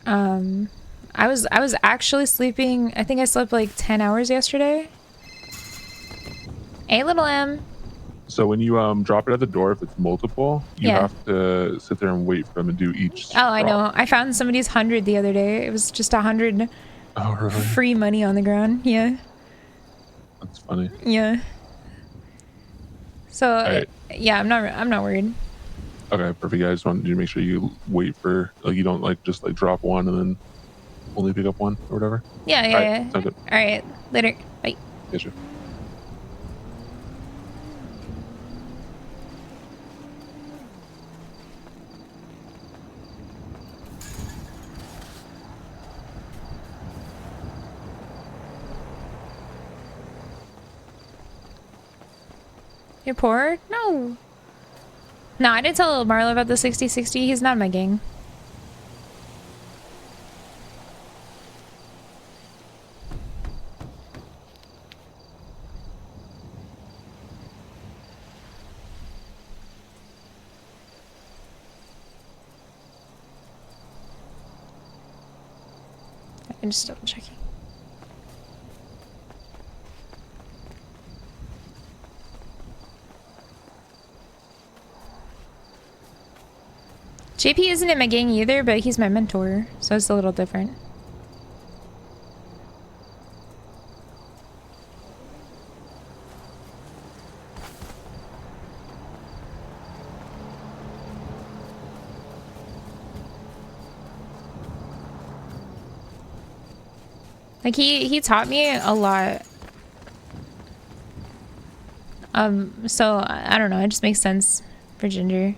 I was actually sleeping. I think I slept like 10 hours yesterday. Hey, little M. So when you drop it at the door, if it's multiple, you Yeah. have to sit there and wait for them to do each Oh, I drop. know. I found somebody's 100 the other day. It was just 100 Oh, really? free money on the ground. Yeah. That's funny. Yeah. So, All right. yeah, I'm not worried. Okay, perfect. Yeah, I just wanted you to make sure you wait for, like, you don't like just like drop one and then only pick up one or whatever. Yeah, All right, yeah, sounds yeah. good. All right. Later. Bye. Yes, sir. You're poor? No. No, I didn't tell Marlo about the 60/60. He's not in my gang. I'm just double checking. JP isn't in my gang either, but he's my mentor, so it's a little different. Like he taught me a lot. So I don't know, it just makes sense for Ginger.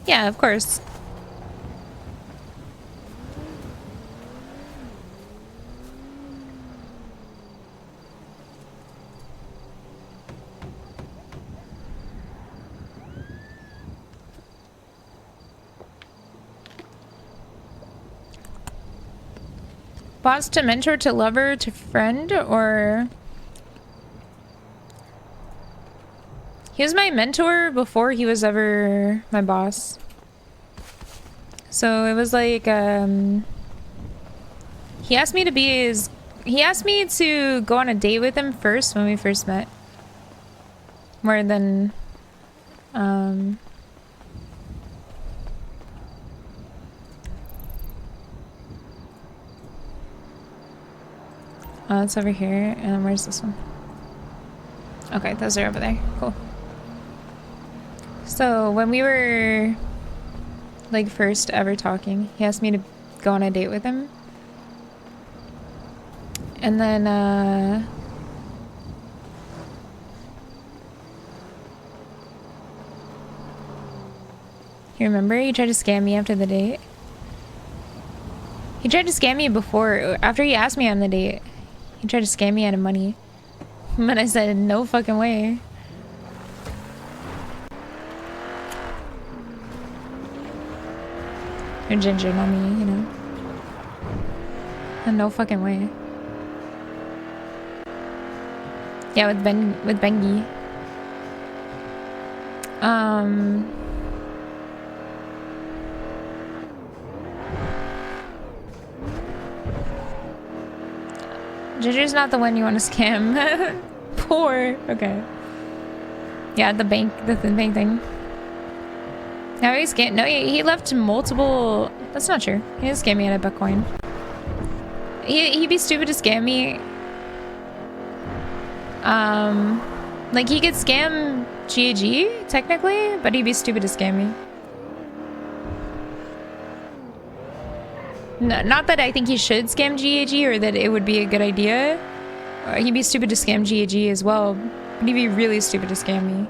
Yeah, of course. Boss to mentor to lover to friend, or... He was my mentor before he was ever my boss. So it was like, he asked me to be his... He asked me to go on a date with him first when we first met. More than, Oh, it's over here. And where's this one? Okay, those are over there. Cool. So when we were like first ever talking, he asked me to go on a date with him. And then you remember he tried to scam me after the date? He tried to scam me before, after he asked me on the date. He tried to scam me out of money. But I said, no fucking way. You're Ginger, not me, you know. And no fucking way. Yeah, with Bengi. Ginger's not the one you want to scam. Poor. Okay. Yeah, the bank thing. Now he's getting... No, he left multiple... That's not true. He didn't scam me out of Bitcoin. He'd be stupid to scam me. Like, he could scam GAG, technically, but he'd be stupid to scam me. No, not that I think he should scam GAG or that it would be a good idea. He'd be stupid to scam GAG as well. But he'd be really stupid to scam me.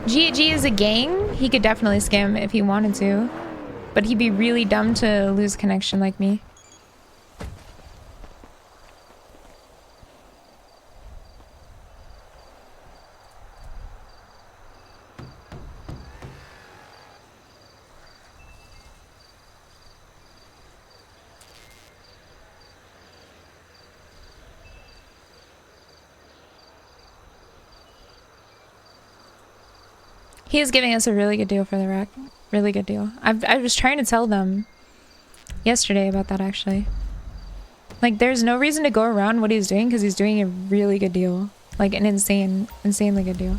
GAG is a gang. He could definitely scam if he wanted to. But he'd be really dumb to lose connection like me. He is giving us a really good deal for the rack. Really good deal. I was trying to tell them yesterday about that, actually. Like, there's no reason to go around what he's doing because he's doing a really good deal. Like, an insanely good deal.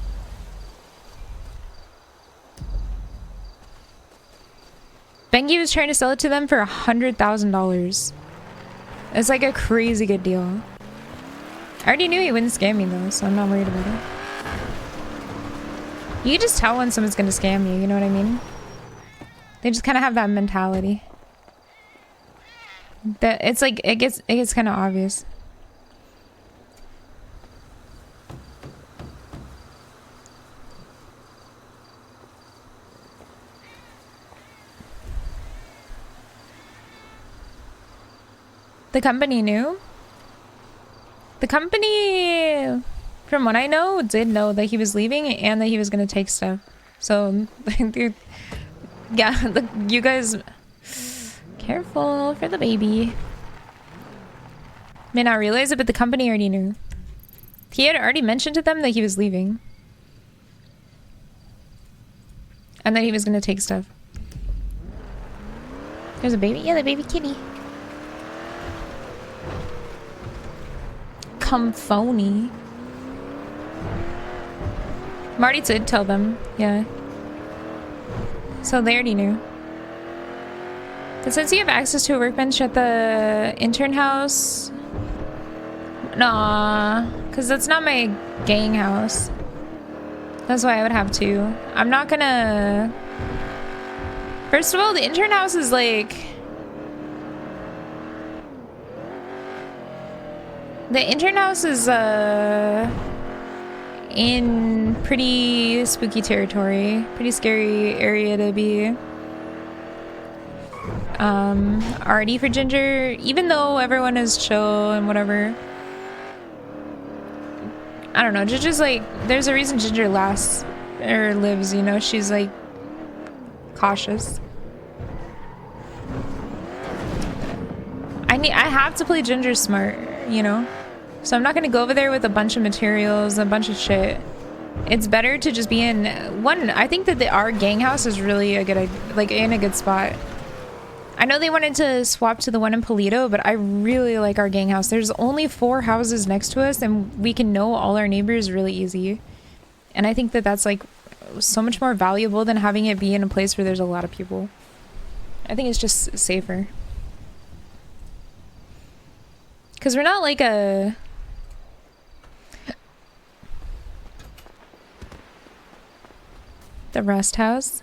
Bengi was trying to sell it to them for $100,000. It's like a crazy good deal. I already knew he wouldn't scam me though, so I'm not worried about it. You can just tell when someone's gonna scam you, you know what I mean? They just kind of have that mentality. That it's like it gets kind of obvious. The company knew? The company, from what I know, did know that he was leaving and that he was going to take stuff. So, yeah, you guys, careful for the baby. May not realize it, but the company already knew. He had already mentioned to them that he was leaving. And that he was going to take stuff. There's a baby? Yeah, the baby kitty. Phony. Marty did tell them, yeah. So they already knew. But since you have access to a workbench at the intern house... Nah, because that's not my gang house. That's why I would have to. I'm not gonna... First of all, the intern house is like... The intern house is in pretty spooky territory, pretty scary area to be. Already for Ginger, even though everyone is chill and whatever. I don't know, Ginger's like, there's a reason Ginger lasts or lives, you know, she's like cautious. I have to play Ginger smart, you know? So I'm not gonna go over there with a bunch of materials, a bunch of shit. It's better to just be in one. I think that our gang house is really a good, like, in a good spot. I know they wanted to swap to the one in Polito, but I really like our gang house. There's only 4 houses next to us, and we can know all our neighbors really easy. And I think that that's like so much more valuable than having it be in a place where there's a lot of people. I think it's just safer. Because we're not like a... The rest house.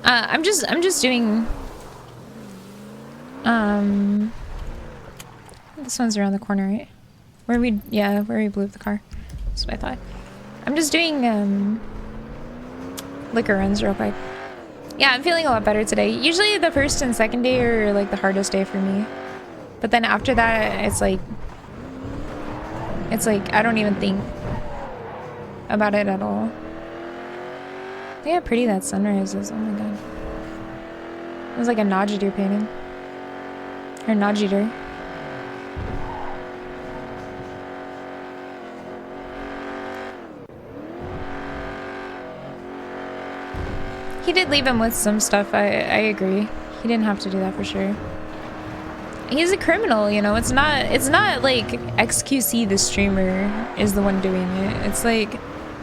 I'm just doing... This one's around the corner, right? Where we blew up the car. That's what I thought. I'm just doing, liquor runs real quick. Yeah, I'm feeling a lot better today. Usually the first and second day are like the hardest day for me. But then after that, it's like I don't even think about it at all. Look how pretty that sunrise is. Oh my god. It was like a Najidar painting. Or Najidar. He did leave him with some stuff, I agree. He didn't have to do that for sure. He's a criminal, you know, it's not like XQC the streamer is the one doing it. It's like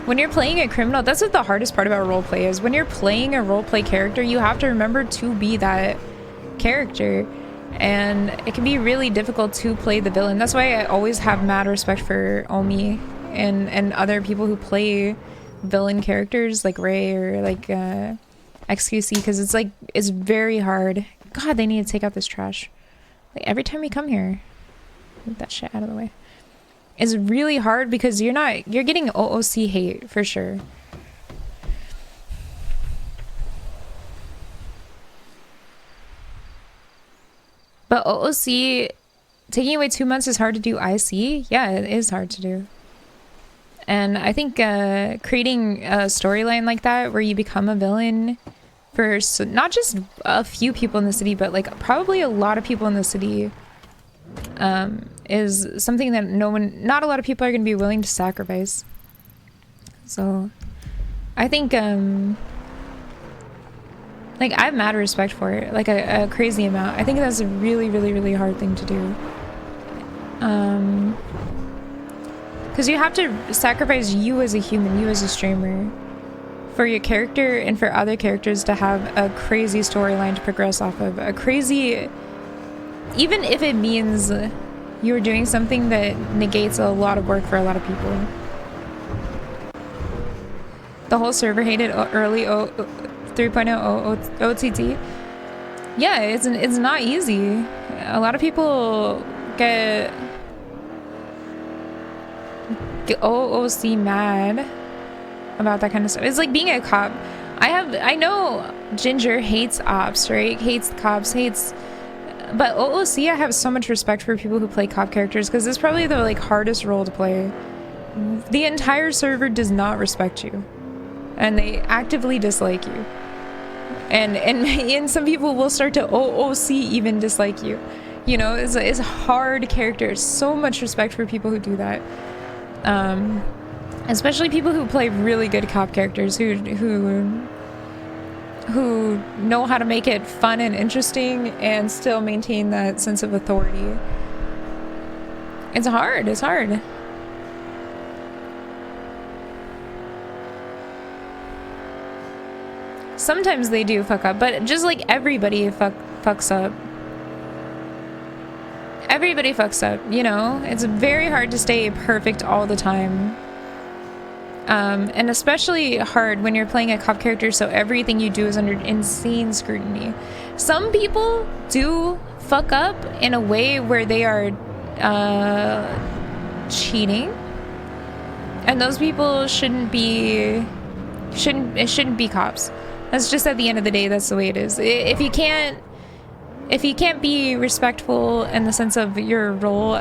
when you're playing a criminal, that's what the hardest part about roleplay is. When you're playing a roleplay character, you have to remember to be that character. And it can be really difficult to play the villain. That's why I always have mad respect for Omi and other people who play villain characters like Ray or like XQC, because it's like, it's very hard. God, they need to take out this trash. Like every time we come here, move that shit out of the way. It's really hard because you're getting OOC hate for sure. But OOC, taking away 2 months is hard to do IC. Yeah, it is hard to do. And I think creating a storyline like that where you become a villain for not just a few people in the city, but like probably a lot of people in the city, is something that not a lot of people are going to be willing to sacrifice. So I think like I have mad respect for it, like a crazy amount. I think that's a really, really, really hard thing to do. Because you have to sacrifice you as a human, you as a streamer, for your character and for other characters to have a crazy storyline to progress off of. A crazy, even if it means you're doing something that negates a lot of work for a lot of people. The whole server hated early 3.0 OTT. Yeah, it's not easy. A lot of people get OOC mad about that kind of stuff. It's like being a cop. I know Ginger hates ops, right? Hates cops, but OOC, I have so much respect for people who play cop characters because it's probably the like hardest role to play. The entire server does not respect you, and they actively dislike you. And some people will start to OOC even dislike you. You know, it's a hard character. So much respect for people who do that. Especially people who play really good cop characters who know how to make it fun and interesting and still maintain that sense of authority. It's hard. It's hard. Sometimes they do fuck up, but just like everybody fucks up. Everybody fucks up, you know? It's very hard to stay perfect all the time. And especially hard when you're playing a cop character, so everything you do is under insane scrutiny. Some people do fuck up in a way where they are cheating. And those people shouldn't be cops. That's just, at the end of the day, that's the way it is. If you can't be respectful in the sense of your role,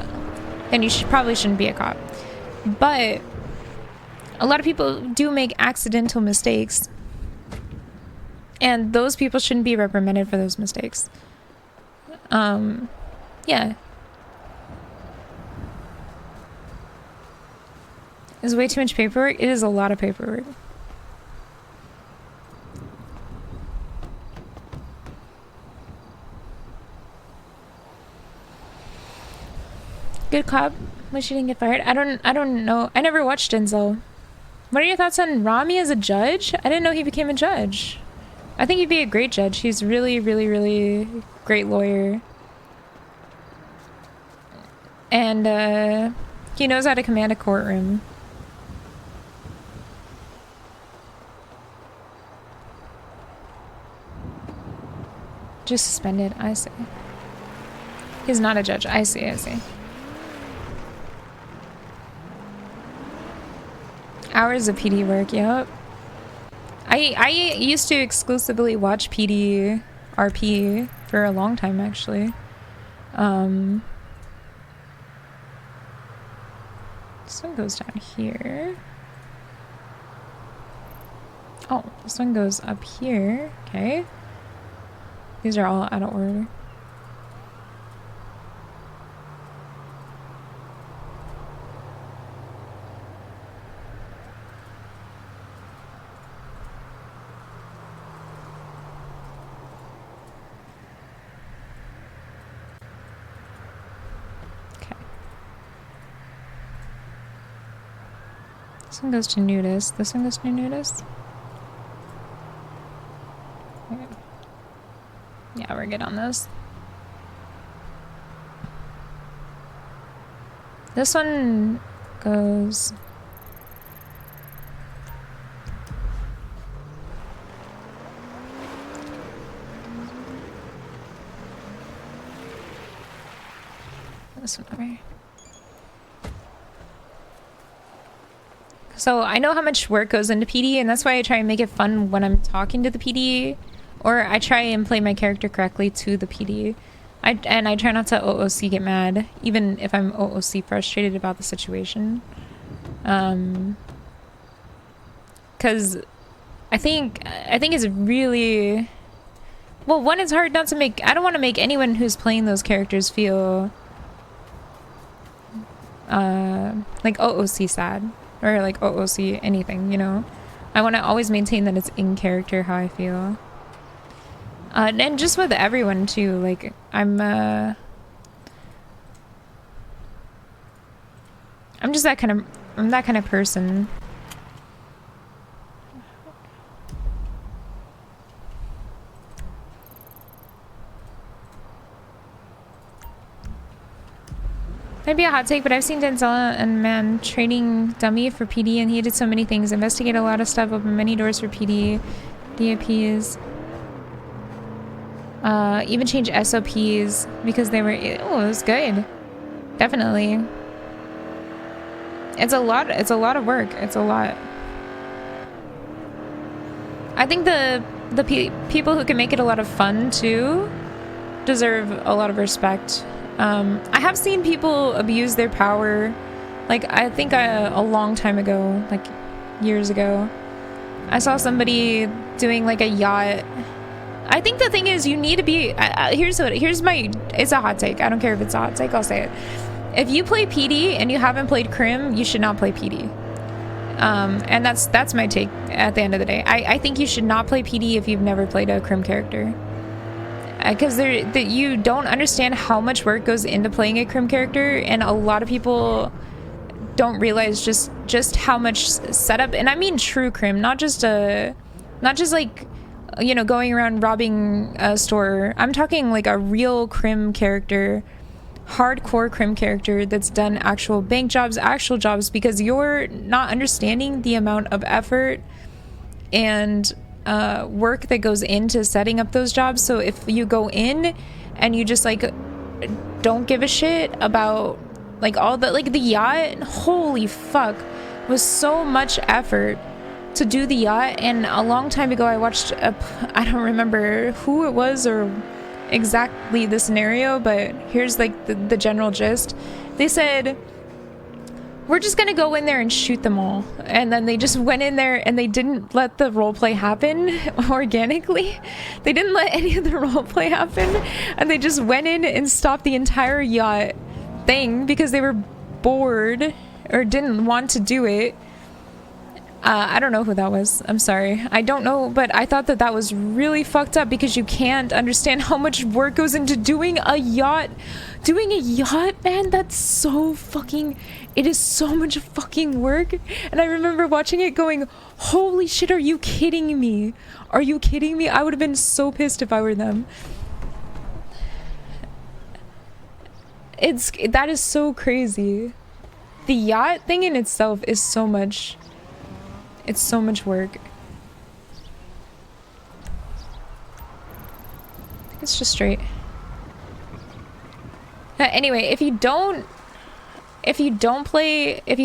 then you probably shouldn't be a cop. But a lot of people do make accidental mistakes, and those people shouldn't be reprimanded for those mistakes. Yeah. Is way too much paperwork? It is a lot of paperwork. Good cop. Wish you didn't get fired. I don't know. I never watched Denzel. What are your thoughts on Rami as a judge? I didn't know he became a judge. I think he'd be a great judge. He's really, really, really great lawyer. And he knows how to command a courtroom. Just suspended, I see. He's not a judge. I see, I see. Hours of PD work, yep. I used to exclusively watch PD RP for a long time, actually. This one goes down here. Oh, this one goes up here. Okay. These are all out of order. This one goes to nudist. This one goes to nudist. Okay. Yeah, we're good on this. This one goes... This one over here. So I know how much work goes into PD, and that's why I try and make it fun when I'm talking to the PD, or I try and play my character correctly to the PD. I try not to OOC get mad, even if I'm OOC frustrated about the situation. Because I think it's really... Well, one, it's hard not to make... I don't want to make anyone who's playing those characters feel like OOC sad or like OOC anything, you know. I want to always maintain that it's in character how I feel. And just with everyone too, like I'm just that kind of person. Maybe a hot take, but I've seen Denzel and man training dummy for PD, and he did so many things. Investigate a lot of stuff, open many doors for PD, DAPs. Even change SOPs because they were. Oh, it was good. Definitely. It's a lot. It's a lot of work. It's a lot. I think the people who can make it a lot of fun too deserve a lot of respect. I have seen people abuse their power. Like, I think a long time ago, like years ago, I saw somebody doing like a yacht. I think the thing is you need to be, here's my, it's a hot take. I don't care if it's a hot take, I'll say it. If you play PD and you haven't played Crim, you should not play PD. And that's my take at the end of the day. I think you should not play PD if you've never played a Crim character. Because you don't understand how much work goes into playing a Crim character, and a lot of people don't realize just how much setup, and I mean true Crim, not just like, you know, going around robbing a store. I'm talking like a real Crim character, hardcore Crim character that's done actual bank jobs, actual jobs, because you're not understanding the amount of effort and work that goes into setting up those jobs. So if you go in and you just like don't give a shit about like all the, like the yacht, holy fuck, was so much effort to do the yacht. And a long time ago I watched I don't remember who it was or exactly the scenario, but here's like the general gist. They said, we're just gonna go in there and shoot them all. And then they just went in there and they didn't let the roleplay happen organically. They didn't let any of the roleplay happen. And they just went in and stopped the entire yacht thing because they were bored or didn't want to do it. I don't know who that was. I'm sorry. I don't know, but I thought that was really fucked up because you can't understand how much work goes into doing a yacht. Doing a yacht, man, that's so fucking... It is so much fucking work. And I remember watching it going, holy shit, are you kidding me? Are you kidding me? I would have been so pissed if I were them. That is so crazy. The yacht thing in itself is so much... It's so much work. I think it's just straight. Anyway, if you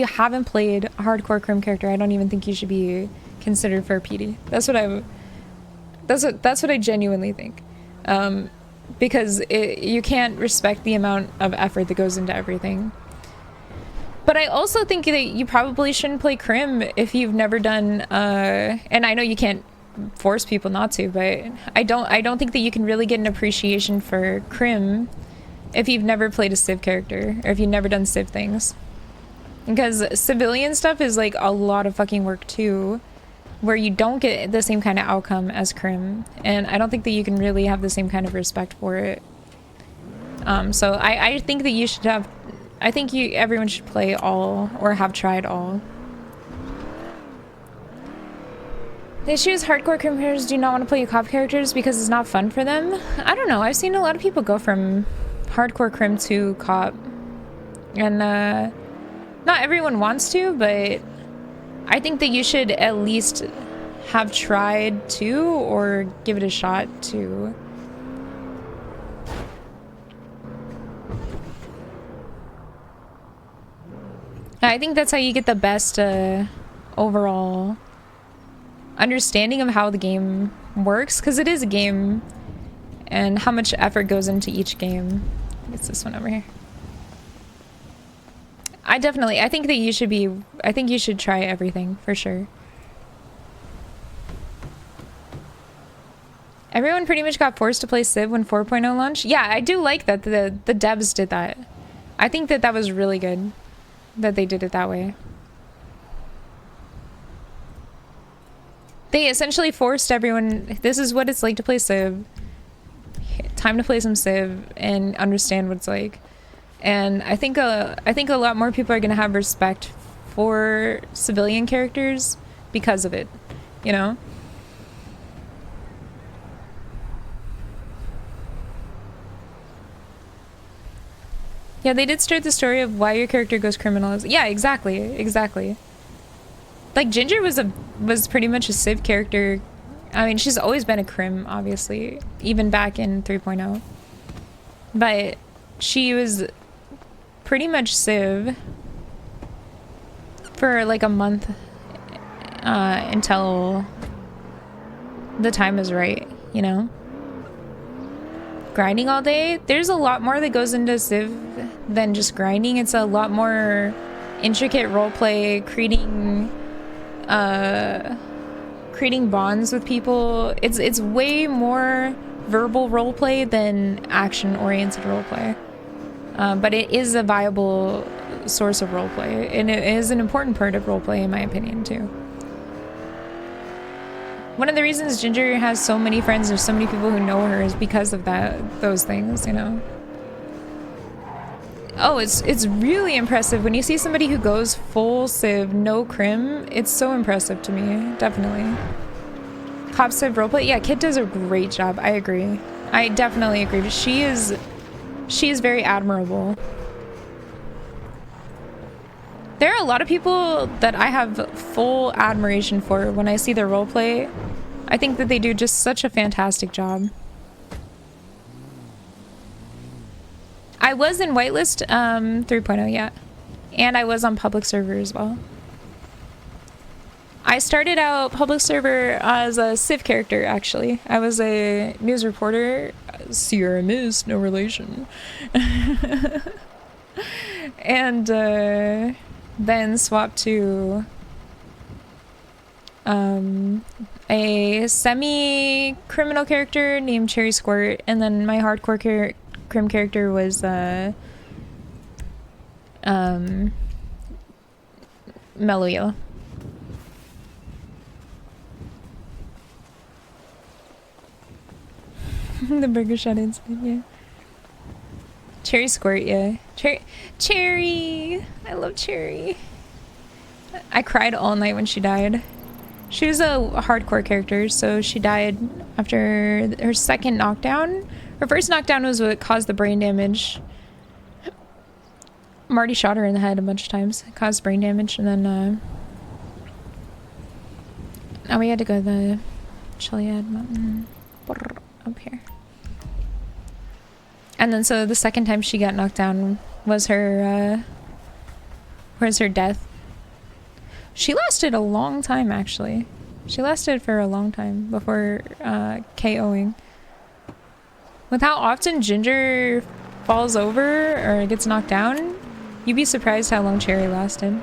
haven't played a hardcore Crim character, I don't even think you should be considered for a PD. That's what I genuinely think. Because you can't respect the amount of effort that goes into everything. But I also think that you probably shouldn't play Crim if you've never done, and I know you can't force people not to, but I don't think that you can really get an appreciation for Crim if you've never played a Civ character, or if you've never done Civ things. Because civilian stuff is like a lot of fucking work too, where you don't get the same kind of outcome as Crim, and I don't think that you can really have the same kind of respect for it. So I think that you should have... I think everyone should play all, or have tried all. The issue is hardcore Crim players do not want to play cop characters because it's not fun for them. I don't know, I've seen a lot of people go from hardcore Crim to cop. And not everyone wants to, but I think that you should at least have tried to, or give it a shot to. I think that's how you get the best overall understanding of how the game works, because it is a game and how much effort goes into each game. It's this one over here. I think that you should try everything for sure. Everyone pretty much got forced to play Civ when 4.0 launched. Yeah, I do like that the devs did that. I think that was really good. that they did it that way. They essentially forced everyone, this is what it's like to play Civ. Time to play some Civ and understand what it's like. And I think a lot more people are going to have respect for civilian characters because of it, you know? Yeah, they did start the story of why your character goes criminal. Yeah, exactly. Like, Ginger was pretty much a Civ character. I mean, she's always been a crim, obviously, even back in 3.0. But she was pretty much Civ for like a month until the time is right, you know? Grinding all day, there's a lot more that goes into Civ than just grinding. It's a lot more intricate roleplay, creating bonds with people. It's way more verbal roleplay than action-oriented roleplay. But it is a viable source of roleplay, and it is an important part of roleplay, in my opinion, too. One of the reasons Ginger has so many friends, there's so many people who know her, is because of those things, you know? Oh, it's really impressive. When you see somebody who goes full Civ, no crim, it's so impressive to me, definitely. Cop Civ roleplay? Yeah, Kit does a great job, I agree. I definitely agree. She is very admirable. There are a lot of people that I have full admiration for when I see their roleplay. I think that they do just such a fantastic job. I was in whitelist 3.0, yeah. And I was on public server as well. I started out public server as a Civ character, actually. I was a news reporter. Sierra Mist, no relation. And then swapped to a semi-criminal character named Cherry Squirt, and then my hardcore crim character was Mellow Yellow. The burger shot incident, yeah. Cherry Squirt, yeah. Cherry! I love Cherry. I cried all night when she died. She was a hardcore character, so she died after her second knockdown. Her first knockdown was what caused the brain damage. Marty shot her in the head a bunch of times. It caused brain damage, and then now we had to go to the Chiliad Mountain up here. And then so the second time she got knocked down was her death. She lasted a long time, actually. She lasted for a long time before KOing. With how often Ginger falls over or gets knocked down, you'd be surprised how long Cherry lasted.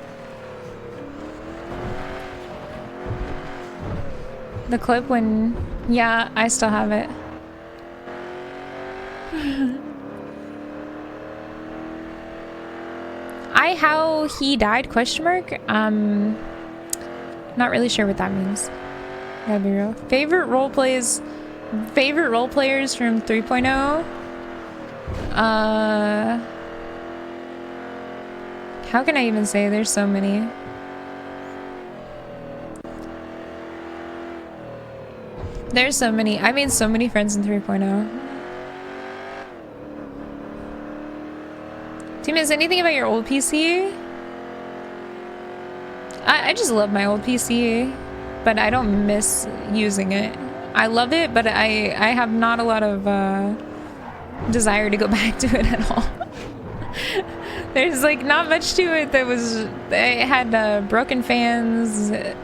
The clip when... Yeah, I still have it. How he died, question mark? Not really sure what that means. Gotta be real. Favorite role players from 3.0? How can I even say? There's so many. There's so many. I made so many friends in 3.0. Team, is anything about your old PC? I just love my old PC, but I don't miss using it. I love it, but I have not a lot of desire to go back to it at all. There's like not much to it that was... It had broken fans. It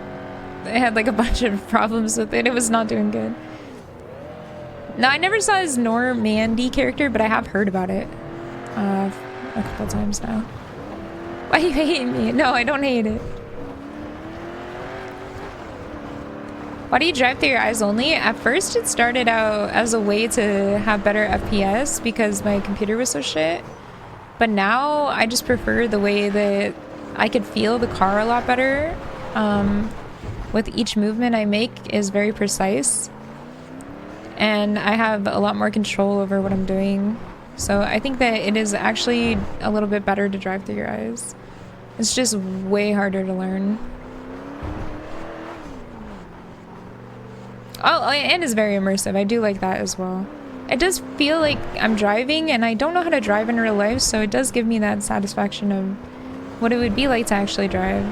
had like a bunch of problems with it. It was not doing good. No, I never saw his Normandy character, but I have heard about it. A couple times now. Why are you hating me? No, I don't hate it. Why do you drive through your eyes only? At first it started out as a way to have better FPS because my computer was so shit. But now I just prefer the way that I could feel the car a lot better. With each movement I make is very precise. And I have a lot more control over what I'm doing. So I think that it is actually a little bit better to drive through your eyes. It's just way harder to learn. Oh, and it's very immersive. I do like that as well. It does feel like I'm driving, and I don't know how to drive in real life, so it does give me that satisfaction of what it would be like to actually drive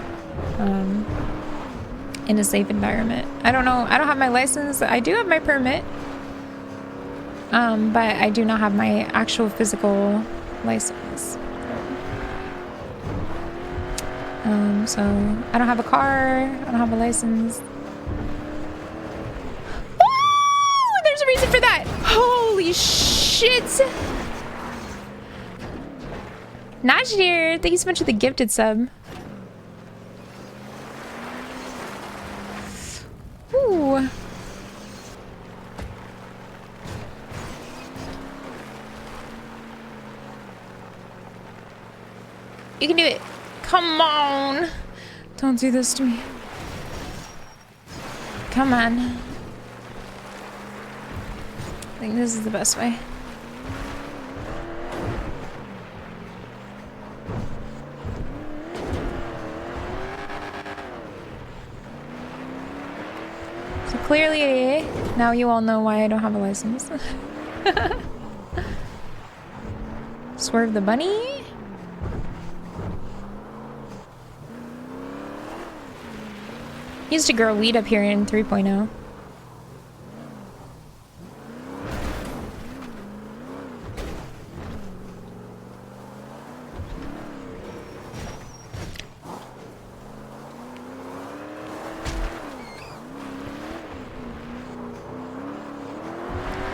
in a safe environment. I don't know. I don't have my license. I do have my permit, but I do not have my actual physical license. So I don't have a car. I don't have a license. There's a reason for that. Holy shit. Najir, thank you so much for the gifted sub. Ooh. You can do it. Come on. Don't do this to me. Come on. I think this is the best way. So clearly, now you all know why I don't have a license. Swerve the bunny. Used to grow weed up here in 3.0.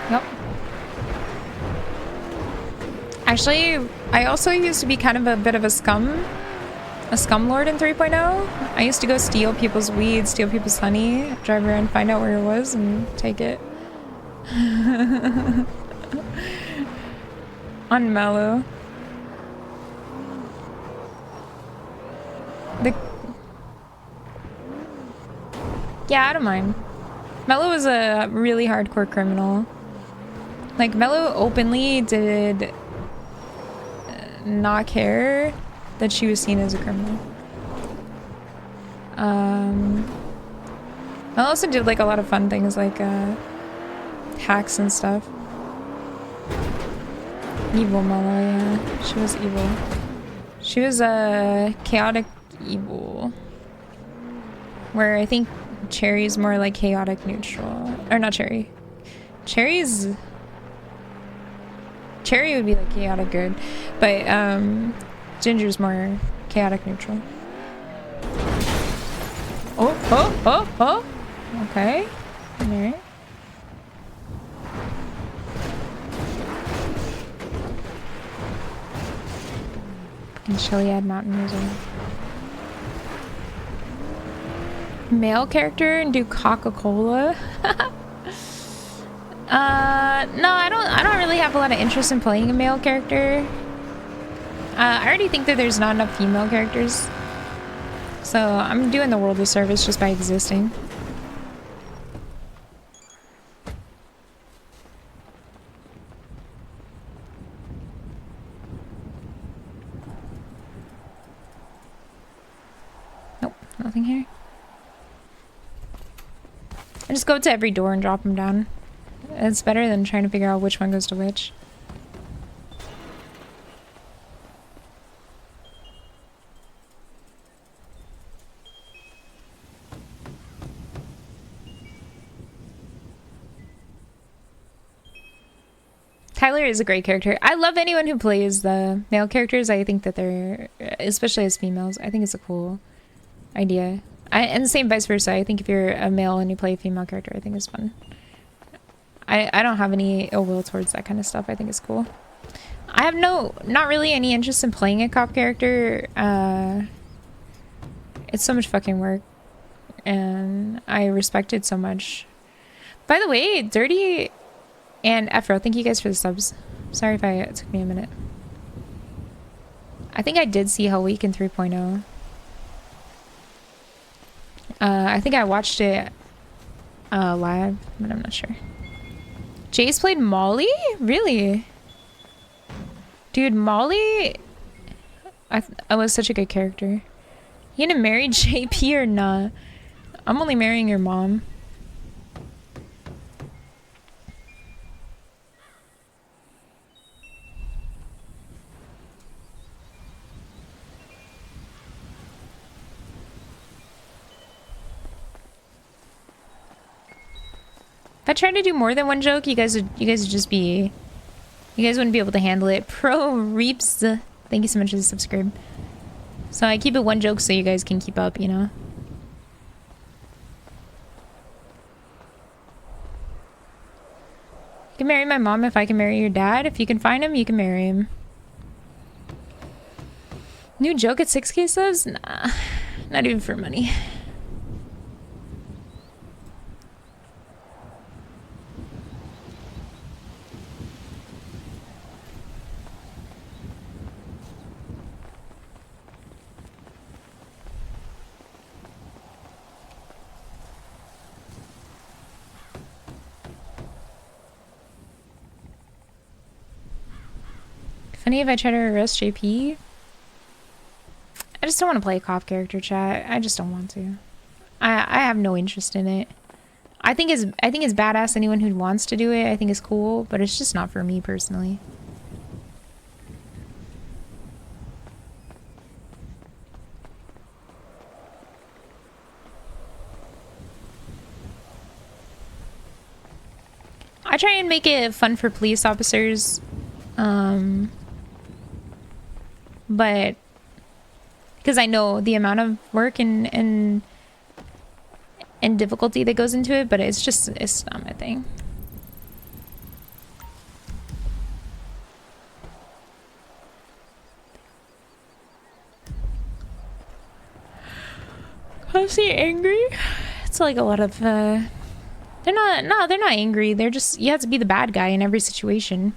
Yep. Actually, I also used to be kind of a bit of a scum lord in 3.0. I used to go steal people's weed, steal people's honey, drive around, find out where it was, and take it. On Mellow. Yeah, I don't mind. Mellow was a really hardcore criminal. Like, Mellow openly did not care that she was seen as a criminal. Mellow also did like a lot of fun things like hacks and stuff. Evil Mellow, yeah. She was evil. She was chaotic evil. Where I think Cherry's more like chaotic neutral. Or not Cherry. Cherry would be like chaotic good. But Ginger's more chaotic neutral. Oh. Okay. Alright. Fucking Chiliad Mountain Music. Male character and do Coca-Cola? No, I don't really have a lot of interest in playing a male character. I already think that there's not enough female characters. So I'm doing the world a service just by existing. Nope, nothing here. I just go to every door and drop them down. It's better than trying to figure out which one goes to which. Tyler is a great character. I love anyone who plays the male characters. I think that they're, especially as females, I think it's a cool idea. And the same vice versa. I think if you're a male and you play a female character, I think it's fun. I don't have any ill will towards that kind of stuff. I think it's cool. I have not really any interest in playing a cop character. It's so much fucking work. And I respect it so much. By the way, Dirty and Efro, thank you guys for the subs. Sorry if it took me a minute. I think I did see Hell Week in 3.0. I think I watched it live, but I'm not sure. Jace played Molly? Really? Dude, Molly... I was such a good character. You gonna marry JP or not? I'm only marrying your mom. If I tried to do more than one joke, you guys would just be... You guys wouldn't be able to handle it. Pro Reaps, thank you so much for the subscribe. So I keep it one joke so you guys can keep up, you know? You can marry my mom if I can marry your dad. If you can find him, you can marry him. New joke at 6K subs? Nah, not even for money. Funny if I try to arrest JP? I just don't want to play a cop character, chat. I just don't want to. I have no interest in it. I think it's badass. Anyone who wants to do it, I think is cool, but it's just not for me personally. I try and make it fun for police officers, but because I know the amount of work and difficulty that goes into it, but it's not my thing. Constantly angry? It's like a lot of they're not angry. They're just, you have to be the bad guy in every situation.